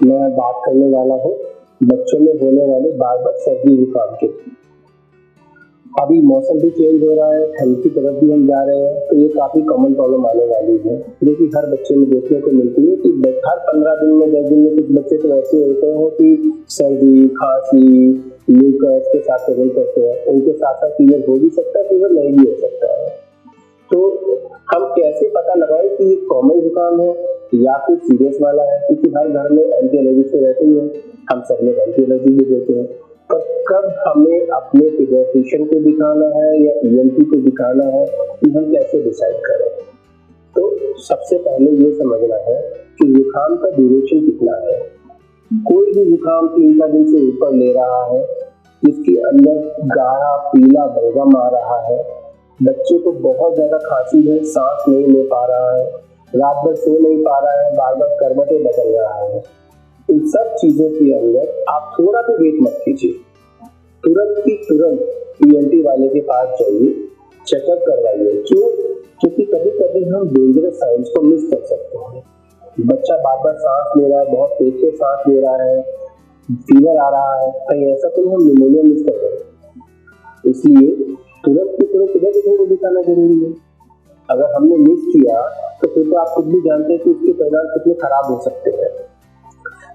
मैं बात करने वाला हूँ बच्चों में होने वाले बार बार सर्दी जुकाम के। अभी मौसम भी चेंज हो रहा है, ठंड की तरफ भी हम जा रहे हैं, तो ये काफी कॉमन प्रॉब्लम आने वाली है, जो कि हर बच्चे में देखने को मिलती है कि हर 15 दिन में 10 दिन में कुछ बच्चे तो ऐसे होते हैं कि सर्दी, खांसी, म्यूकस के साथ प्रेजेंट करते हैं। उनके साथ साथ फीवर हो भी सकता है, फीवर नहीं भी हो सकता है। तो हम कैसे पता लगाएं कि ये कॉमन जुकाम है या फिर सीरियस वाला है, क्योंकि हर घर में एंटी एलर्जी तो रहती है, हम सब लोग एंटी एलर्जी भी देते हैं। पर कब हमें अपने पीडियाट्रिशियन को दिखाना है या ईएनटी को दिखाना है, कि हम कैसे डिसाइड करें? तो सबसे पहले ये समझना है कि जुकाम का ड्यूरेशन कितना है। कोई भी जुकाम 3 दिन से ऊपर ले रहा है, जिसके अंदर गाढ़ा पीला बलगम आ रहा है, बच्चे को बहुत ज्यादा खांसी है, सांस नहीं ले पा रहा है, रात भर सो नहीं पा रहा है, बार बार करवटें बदल रहा है, इन सब चीजों के अंदर आप थोड़ा भी वेट मत कीजिए, तुरंत की तुरंत ईएनटी वाले के पास जाइए, चेकअप करवाइए। क्यों? क्योंकि कभी कभी हम डेंजरस साइंस को मिस कर सकते हैं। बच्चा बार बार सांस ले रहा है, बहुत तेज से सांस ले रहा है, फीवर आ रहा है, कहीं ऐसा तो हम निमोनिया मिस कर रहे हैं। इसलिए तुरंत की तुरंत इधर को दिखाना जरूरी है। अगर हमने मिस किया तो फिर तो आप खुद भी जानते हैं कि उसके परिणाम कितने खराब हो सकते हैं।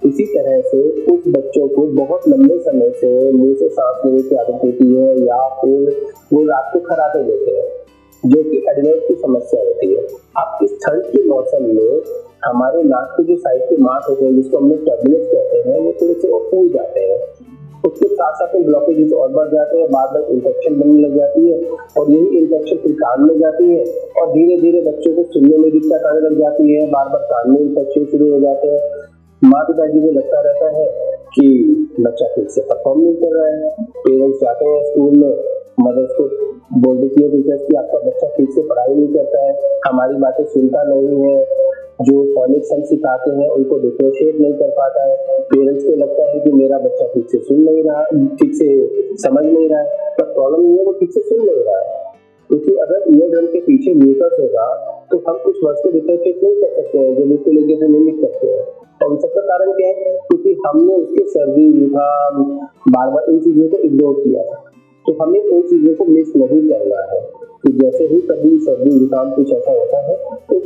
इसी तरह से कुछ बच्चों को बहुत लंबे समय से मुंह से सांस लेने की आदत होती है, या फिर वो रात को खर्राटे लेते हैं, जो कि एडिनोइड की समस्या होती है। अब इस ठंड के मौसम में हमारे नाक के जो साइड के मांस होते हैं, जिसको हम लोग टर्बुलेंस कहते हैं, वो थोड़े से फूल जाते हैं। उसके साथ साथ में ब्लॉकेजेस और बढ़ जाते हैं, बार बार इन्फेक्शन बनने लग जाती है, और यही इन्फेक्शन फिर कान में जाती है, और धीरे धीरे बच्चों को सुनने में दिक्कत आने लग जाती है, बार बार कान में इन्फेक्शन शुरू हो जाते हैं। माँ पिताजी को लगता रहता है कि बच्चा ठीक से परफॉर्म नहीं कर रहा है। पेरेंट्स जाते हैं स्कूल में, मदर्स को बोल देती है टीचर्स की आपका बच्चा ठीक से पढ़ाई नहीं करता है, हमारी बातें सुनता नहीं है, जो फॉनिक्स हम सिखाते हैं उनको डिफरेंशिएट नहीं कर पाता है। पेरेंट्स को लगता है कि मेरा बच्चा ठीक से सुन नहीं रहा, ठीक से समझ नहीं रहा है, पर प्रॉब्लम ये है वो ठीक से सुन नहीं रहा है। क्योंकि अगर ईयर ड्रम के पीछे म्यूकस होगा तो हम कुछ वर्ड्स को डिफरेंशिएट नहीं कर सकते हैं, जो बिल्कुल एक जैसे नहीं लिख सकते हैं। और सबका कारण क्या है? क्योंकि हमने उसके सर्दी, जुकाम, बार बार इन चीजों को इग्नोर किया था। तो हमें उन चीजों को मिस नहीं करना है कि जैसे ही कभी सर्दी जुकाम कुछ ऐसा होता है तो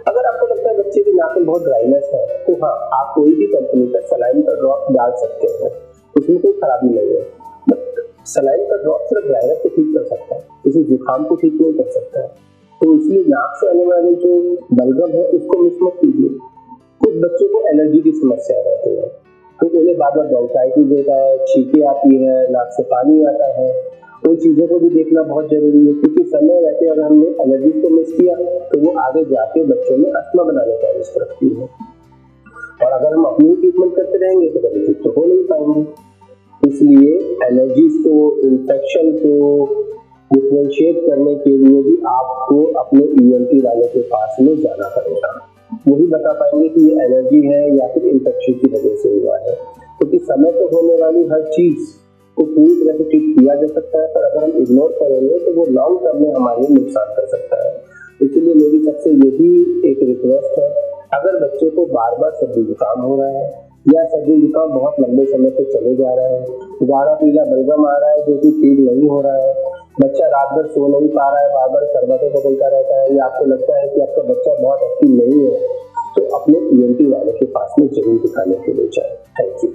अगर आपको लगता है बच्चे की नाक में बहुत ड्राइनेस है, तो हाँ, आप कोई भी कंपनी का सलाइन का ड्रॉप डाल सकते हैं, उसमें कोई खराबी नहीं है। बट सलाइन का ड्रॉप सिर्फ ड्राइनेस को ठीक कर सकता है, किसी जुकाम को ठीक नहीं कर सकता है। तो इसलिए नाक से आने वाले जो बलगम है उसको मिस मत कीजिए। कुछ बच्चों को एलर्जी की समस्या रहती है, तो उन्हें बार बार ब्रोंकाइटिस होता है, छींकें आती है, नाक से पानी आता है। उन चीजों को भी देखना बहुत जरूरी है, क्योंकि समय रहते अगर हमने एलर्जी को मिस किया तो वो आगे जाके बच्चों में अस्थमा बनाने का रिस्क रखती है, और अगर हम अपनी ट्रीटमेंट करते रहेंगे तो कभी ठीक तो हो नहीं पाएंगे। इसलिए एलर्जीज को, इन्फेक्शन को डिफरेंशिएट करने के लिए भी आपको अपने ईएनटी वाले के पास में जाना पड़ेगा। वही बता पाएंगे कि ये एलर्जी है या फिर इन्फेक्शन की वजह से हुआ है। क्योंकि समय तो होने वाली हर चीज को पूरी तरह से ठीक किया जा सकता है, पर अगर हम इग्नोर करेंगे तो वो लॉन्ग टर्म में हमारे नुकसान कर सकता है। इसलिए मेरी सबसे यही एक रिक्वेस्ट है, अगर बच्चे को बार बार सर्दी जुकाम हो रहा है या सर्दी जुकाम बहुत लंबे समय से चले जा रहा है, गाढ़ा पीला बलगम आ रहा है जो कि ठीक नहीं हो रहा है, बच्चा रात भर सो नहीं पा रहा है, बार बार करवटें बदलता रहता है, या आपको लगता है कि आपका बच्चा बहुत एक्टिव नहीं है, तो अपने ईएनटी वाले के पास में जरूर दिखाने के लिए जाए। Thank you.